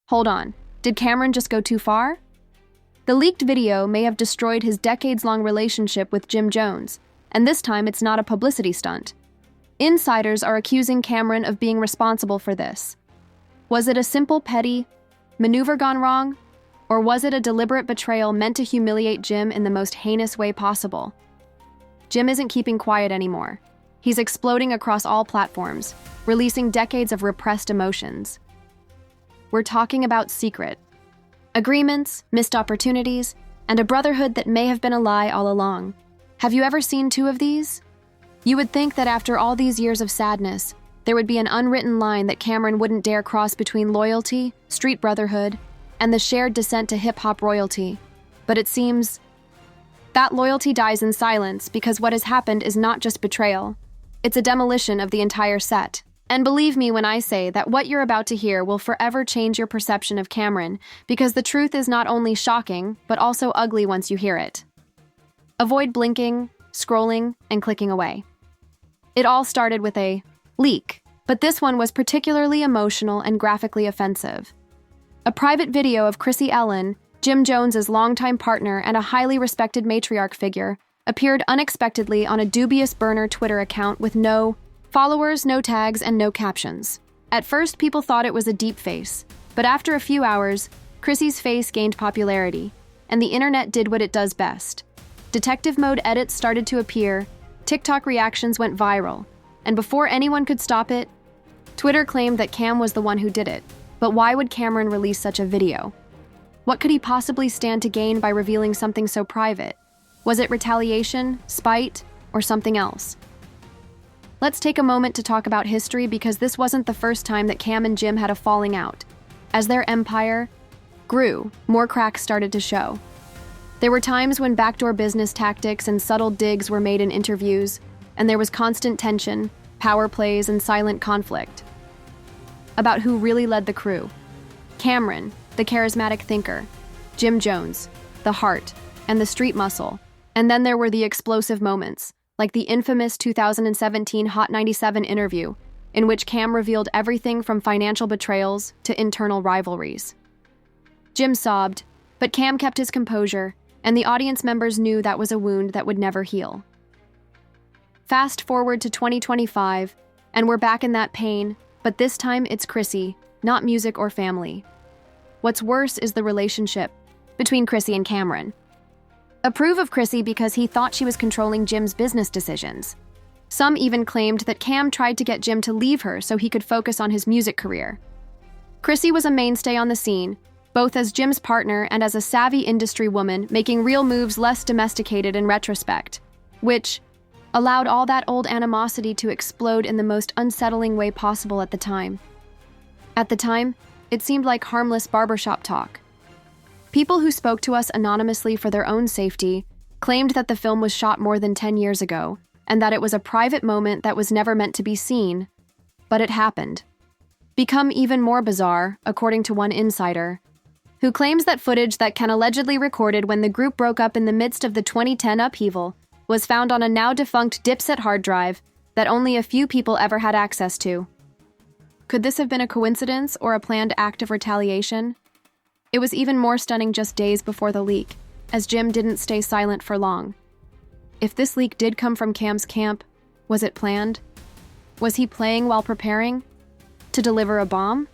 Hold on, did Camron just go too far? The leaked video may have destroyed his decades-long relationship with Jim Jones, and this time it's not a publicity stunt. Insiders are accusing Camron of being responsible for this. Was it a simple, petty maneuver gone wrong? Or was it a deliberate betrayal meant to humiliate Jim in the most heinous way possible? Jim isn't keeping quiet anymore. He's exploding across all platforms, releasing decades of repressed emotions. We're talking about secret agreements, missed opportunities, and a brotherhood that may have been a lie all along. Have you ever seen two of these? You would think that after all these years of sadness, there would be an unwritten line that Camron wouldn't dare cross between loyalty, street brotherhood, and the shared descent to hip-hop royalty. But it seems that loyalty dies in silence because what has happened is not just betrayal. It's a demolition of the entire set. And believe me when I say that what you're about to hear will forever change your perception of Camron, because the truth is not only shocking, but also ugly once you hear it. Avoid blinking, scrolling, and clicking away. It all started with a leak, but this one was particularly emotional and graphically offensive. A private video of Chrissy, Jim Jones's longtime partner and a highly respected matriarch figure, appeared unexpectedly on a dubious burner Twitter account with no followers, no tags, and no captions. At first, people thought it was a deep face, but after a few hours, Chrissy's face gained popularity, and the internet did what it does best. Detective mode edits started to appear, TikTok reactions went viral, and before anyone could stop it, Twitter claimed that Cam was the one who did it. But why would Camron release such a video? What could he possibly stand to gain by revealing something so private? Was it retaliation, spite, or something else? Let's take a moment to talk about history, because this wasn't the first time that Cam and Jim had a falling out. As their empire grew, more cracks started to show. There were times when backdoor business tactics and subtle digs were made in interviews, and there was constant tension, power plays, and silent conflict about who really led the crew. Camron, the charismatic thinker; Jim Jones, the heart and the street muscle. And then there were the explosive moments, like the infamous 2017 Hot 97 interview, in which Cam revealed everything from financial betrayals to internal rivalries. Jim sobbed, but Cam kept his composure, and the audience members knew that was a wound that would never heal. Fast forward to 2025, and we're back in that pain, but this time it's Chrissy, not music or family. What's worse is the relationship between Chrissy and Camron. Approve of Chrissy because he thought she was controlling Jim's business decisions. Some even claimed that Cam tried to get Jim to leave her so he could focus on his music career. Chrissy was a mainstay on the scene, both as Jim's partner and as a savvy industry woman, making real moves less domesticated in retrospect, which allowed all that old animosity to explode in the most unsettling way possible at the time. At the time, it seemed like harmless barbershop talk. People who spoke to us anonymously for their own safety claimed that the film was shot more than 10 years ago, and that it was a private moment that was never meant to be seen. But it happened. Become even more bizarre, according to one insider, who claims that footage that Ken allegedly recorded when the group broke up in the midst of the 2010 upheaval was found on a now-defunct Dipset hard drive that only a few people ever had access to. Could this have been a coincidence or a planned act of retaliation? It was even more stunning just days before the leak, as Jim didn't stay silent for long. If this leak did come from Cam's camp, was it planned? Was he playing while preparing to deliver a bomb?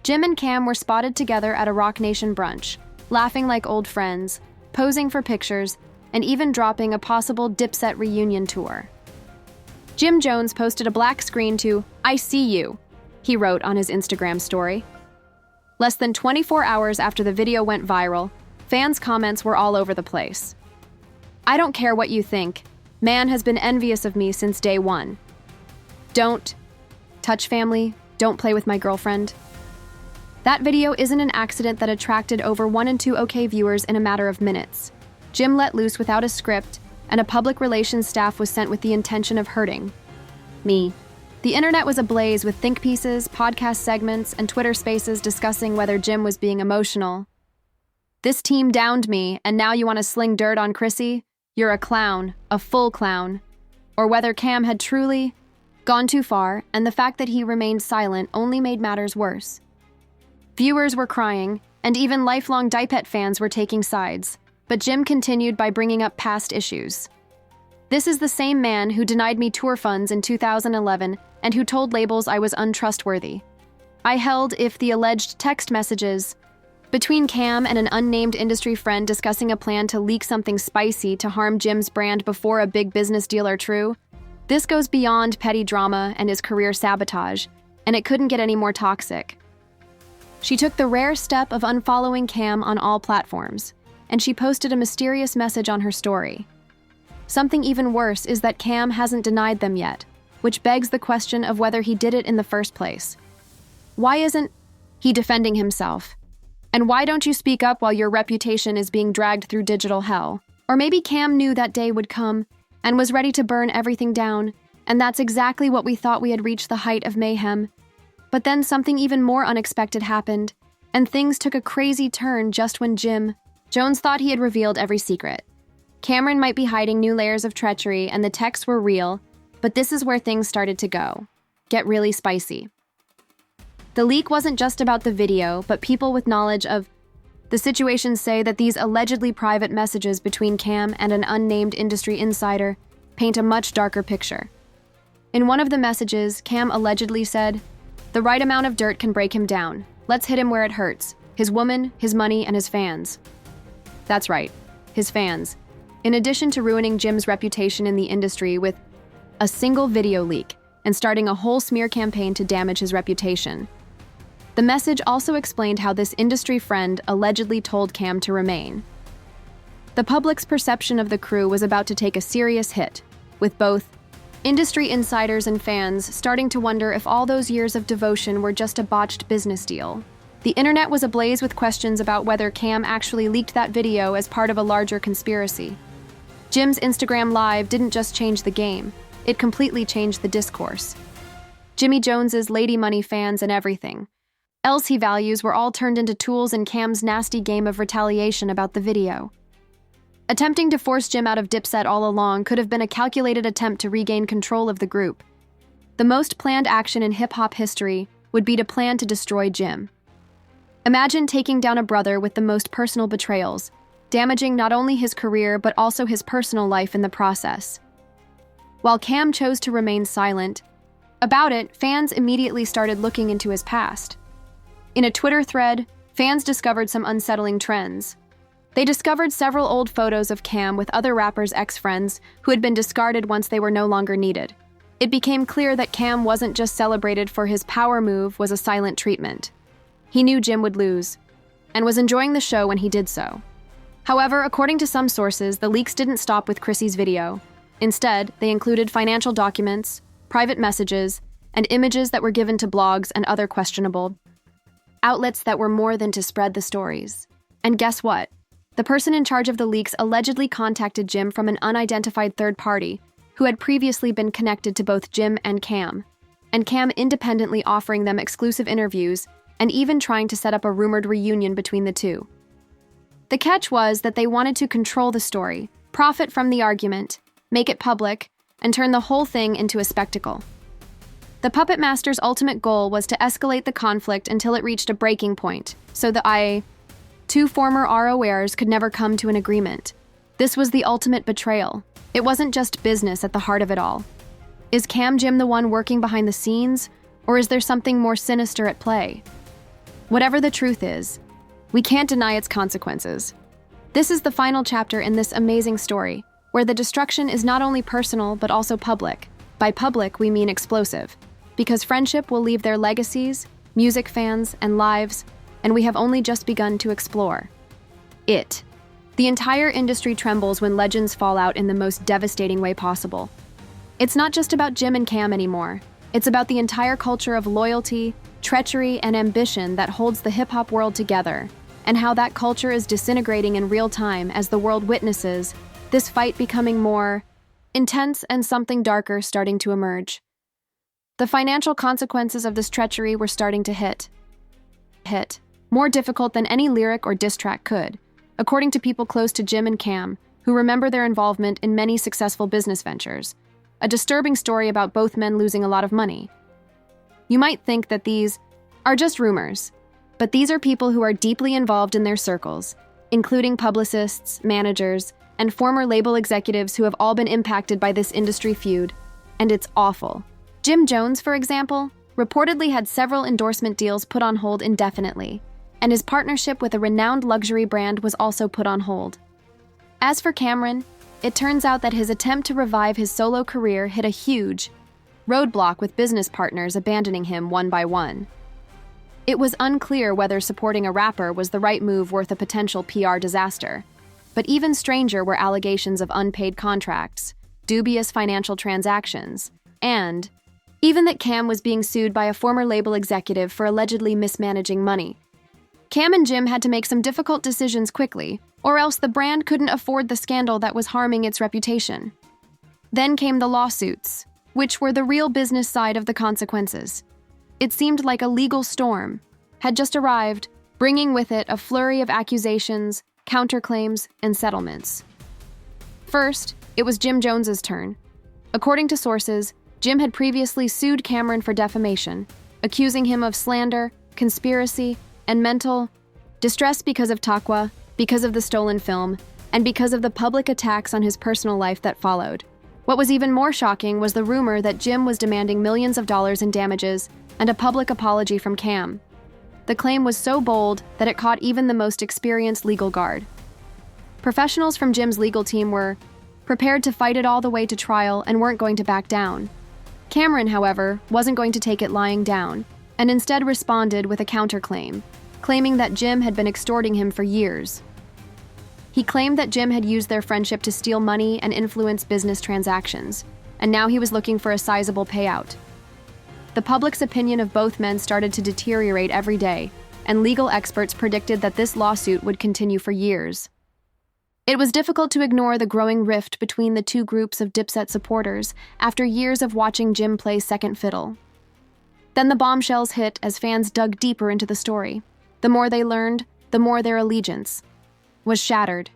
Jim and Cam were spotted together at a Rock Nation brunch, laughing like old friends, posing for pictures, and even dropping a possible Dipset reunion tour. Jim Jones posted a black screen to "I see you," he wrote on his Instagram story. Less than 24 hours after the video went viral, fans' comments were all over the place. "I don't care what you think. Man has been envious of me since day one. Don't touch family. Don't play with my girlfriend." That video isn't an accident that attracted over 1 in 2 OK viewers in a matter of minutes. Jim let loose without a script, and a public relations staff was sent with the intention of hurting me. The internet was ablaze with think pieces, podcast segments, and Twitter spaces discussing whether Jim was being emotional. "This team downed me, and now you want to sling dirt on Chrissy? You're a clown, a full clown." Or whether Cam had truly gone too far, and the fact that he remained silent only made matters worse. Viewers were crying, and even lifelong Dipset fans were taking sides. But Jim continued by bringing up past issues. This is the same man who denied me tour funds in 2011 and who told labels I was untrustworthy. I held if the alleged text messages between Cam and an unnamed industry friend discussing a plan to leak something spicy to harm Jim's brand before a big business deal are true. This goes beyond petty drama and his career sabotage, and it couldn't get any more toxic. She took the rare step of unfollowing Cam on all platforms, and she posted a mysterious message on her story. Something even worse is that Cam hasn't denied them yet, which begs the question of whether he did it in the first place. Why isn't he defending himself? And why don't you speak up while your reputation is being dragged through digital hell? Or maybe Cam knew that day would come and was ready to burn everything down, and that's exactly what we thought we had reached the height of mayhem. But then something even more unexpected happened, and things took a crazy turn just when Jim Jones thought he had revealed every secret. Camron might be hiding new layers of treachery, and the texts were real, but this is where things started to get really spicy. The leak wasn't just about the video, but people with knowledge of the situation say that these allegedly private messages between Cam and an unnamed industry insider paint a much darker picture. In one of the messages, Cam allegedly said, "The right amount of dirt can break him down. Let's hit him where it hurts. His woman, his money, and his fans." That's right, his fans. In addition to ruining Jim's reputation in the industry with a single video leak and starting a whole smear campaign to damage his reputation. The message also explained how this industry friend allegedly told Cam to remain. The public's perception of the crew was about to take a serious hit, with both industry insiders and fans starting to wonder if all those years of devotion were just a botched business deal. The internet was ablaze with questions about whether Cam actually leaked that video as part of a larger conspiracy. Jim's Instagram Live didn't just change the game, it completely changed the discourse. Jimmy Jones's Lady Money fans and everything else he values were all turned into tools in Cam's nasty game of retaliation about the video. Attempting to force Jim out of Dipset all along could have been a calculated attempt to regain control of the group. The most planned action in hip-hop history would be to plan to destroy Jim. Imagine taking down a brother with the most personal betrayals, damaging not only his career but also his personal life in the process. While Cam chose to remain silent about it, fans immediately started looking into his past. In a Twitter thread, fans discovered some unsettling trends. They discovered several old photos of Cam with other rappers' ex-friends who had been discarded once they were no longer needed. It became clear that Cam wasn't just celebrated for his power move, was a silent treatment. He knew Jim would lose, and was enjoying the show when he did so. However, according to some sources, the leaks didn't stop with Chrissy's video. Instead, they included financial documents, private messages, and images that were given to blogs and other questionable outlets that were more than to spread the stories. And guess what? The person in charge of the leaks allegedly contacted Jim from an unidentified third party who had previously been connected to both Jim and Cam independently offering them exclusive interviews and even trying to set up a rumored reunion between the two. The catch was that they wanted to control the story, profit from the argument, make it public, and turn the whole thing into a spectacle. The Puppet Master's ultimate goal was to escalate the conflict until it reached a breaking point, so the two former ROers could never come to an agreement. This was the ultimate betrayal. It wasn't just business at the heart of it all. Is Cam Jim the one working behind the scenes, or is there something more sinister at play? Whatever the truth is, we can't deny its consequences. This is the final chapter in this amazing story, where the destruction is not only personal but also public. By public, we mean explosive. Because friendship will leave their legacies, music fans, and lives, and we have only just begun to explore it. The entire industry trembles when legends fall out in the most devastating way possible. It's not just about Jim and Cam anymore. It's about the entire culture of loyalty, treachery, and ambition that holds the hip-hop world together, and how that culture is disintegrating in real time as the world witnesses this fight becoming more intense and something darker starting to emerge. The financial consequences of this treachery were starting to hit. More difficult than any lyric or diss track could, according to people close to Jim and Cam, who remember their involvement in many successful business ventures. A disturbing story about both men losing a lot of money. You might think that these are just rumors, But these are people who are deeply involved in their circles, including publicists, managers, and former label executives who have all been impacted by this industry feud, and it's awful. Jim Jones, for example, reportedly had several endorsement deals put on hold indefinitely, and his partnership with a renowned luxury brand was also put on hold. As for Camron, it turns out that his attempt to revive his solo career hit a huge roadblock with business partners abandoning him one by one. It was unclear whether supporting a rapper was the right move worth a potential PR disaster, but even stranger were allegations of unpaid contracts, dubious financial transactions, and even that Cam was being sued by a former label executive for allegedly mismanaging money. Cam and Jim had to make some difficult decisions quickly, or else the brand couldn't afford the scandal that was harming its reputation. Then came the lawsuits, which were the real business side of the consequences. It seemed like a legal storm had just arrived, bringing with it a flurry of accusations, counterclaims, and settlements. First, it was Jim Jones's turn. According to sources, Jim had previously sued Camron for defamation, accusing him of slander, conspiracy, and mental distress because of Taqwa, because of the stolen film, and because of the public attacks on his personal life that followed. What was even more shocking was the rumor that Jim was demanding millions of dollars in damages and a public apology from Cam. The claim was so bold that it caught even the most experienced legal guard. Professionals from Jim's legal team were prepared to fight it all the way to trial and weren't going to back down. Camron, however, wasn't going to take it lying down, and instead responded with a counterclaim, claiming that Jim had been extorting him for years. He claimed that Jim had used their friendship to steal money and influence business transactions, and now he was looking for a sizable payout. The public's opinion of both men started to deteriorate every day, and legal experts predicted that this lawsuit would continue for years. It was difficult to ignore the growing rift between the two groups of Dipset supporters after years of watching Jim play second fiddle. Then the bombshells hit as fans dug deeper into the story. The more they learned, the more their allegiance was shattered.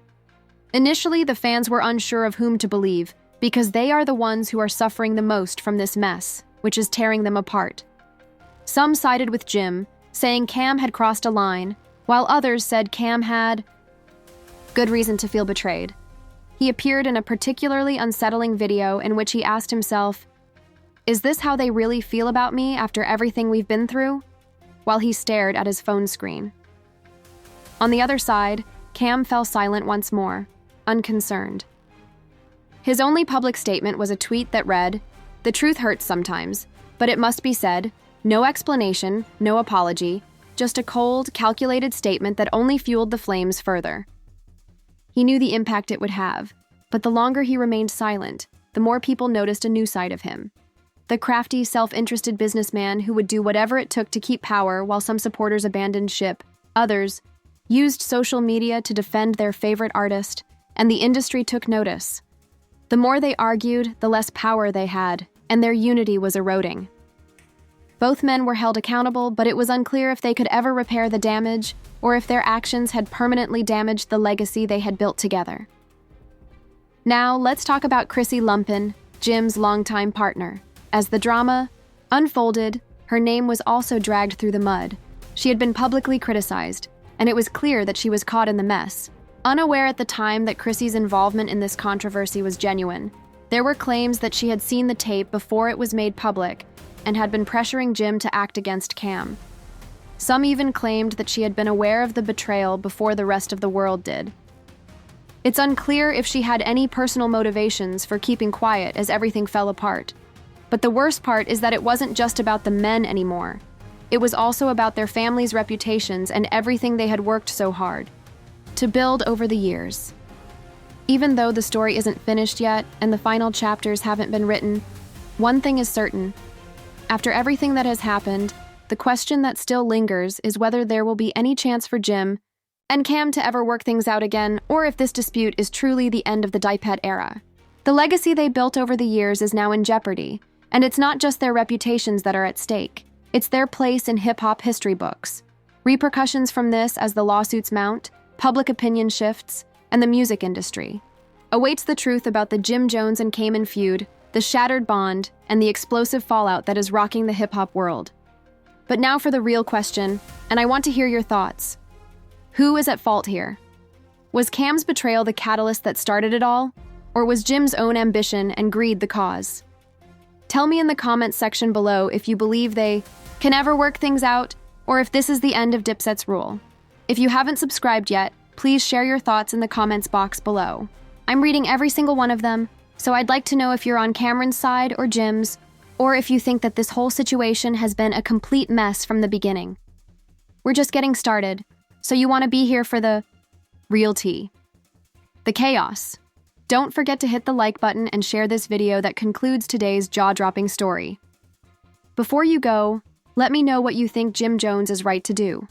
Initially, the fans were unsure of whom to believe because they are the ones who are suffering the most from this mess, which is tearing them apart. Some sided with Jim, saying Cam had crossed a line, while others said Cam had good reason to feel betrayed. He appeared in a particularly unsettling video in which he asked himself, "Is this how they really feel about me after everything we've been through?" while he stared at his phone screen. On the other side, Cam fell silent once more, unconcerned. His only public statement was a tweet that read, "The truth hurts sometimes, but it must be said, no explanation, no apology, just a cold, calculated statement that only fueled the flames further." He knew the impact it would have, but the longer he remained silent, the more people noticed a new side of him. The crafty, self-interested businessman who would do whatever it took to keep power while some supporters abandoned ship, others used social media to defend their favorite artist, and the industry took notice. The more they argued, the less power they had, and their unity was eroding. Both men were held accountable, but it was unclear if they could ever repair the damage or if their actions had permanently damaged the legacy they had built together. Now, let's talk about Chrissy, Jim's longtime partner. As the drama unfolded, her name was also dragged through the mud. She had been publicly criticized, and it was clear that she was caught in the mess. Unaware at the time that Chrissy's involvement in this controversy was genuine, there were claims that she had seen the tape before it was made public and had been pressuring Jim to act against Cam. Some even claimed that she had been aware of the betrayal before the rest of the world did. It's unclear if she had any personal motivations for keeping quiet as everything fell apart. But the worst part is that it wasn't just about the men anymore. It was also about their families' reputations and everything they had worked so hard to build over the years. Even though the story isn't finished yet and the final chapters haven't been written, one thing is certain. After everything that has happened, the question that still lingers is whether there will be any chance for Jim and Cam to ever work things out again, or if this dispute is truly the end of the Dipset era. The legacy they built over the years is now in jeopardy, and it's not just their reputations that are at stake. It's their place in hip-hop history books. Repercussions from this as the lawsuits mount, public opinion shifts, and the music industry awaits the truth about the Jim Jones and Camron feud, the shattered bond, and the explosive fallout that is rocking the hip-hop world. But now for the real question, and I want to hear your thoughts. Who is at fault here? Was Cam's betrayal the catalyst that started it all? Or was Jim's own ambition and greed the cause? Tell me in the comments section below if you believe they can ever work things out, or if this is the end of Dipset's rule. If you haven't subscribed yet, please share your thoughts in the comments box below. I'm reading every single one of them, so I'd like to know if you're on Camron's side or Jim's, or if you think that this whole situation has been a complete mess from the beginning. We're just getting started, so you want to be here for the real tea, the chaos. Don't forget to hit the like button and share this video that concludes today's jaw-dropping story. Before you go, let me know what you think Jim Jones is right to do.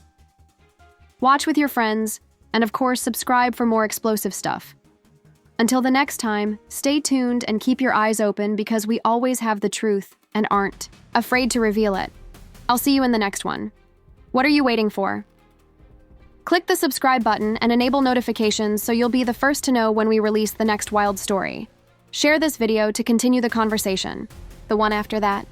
Watch with your friends, and of course subscribe for more explosive stuff. Until the next time, stay tuned and keep your eyes open because we always have the truth and aren't afraid to reveal it. I'll see you in the next one. What are you waiting for? Click the subscribe button and enable notifications so you'll be the first to know when we release the next wild story. Share this video to continue the conversation. The one after that.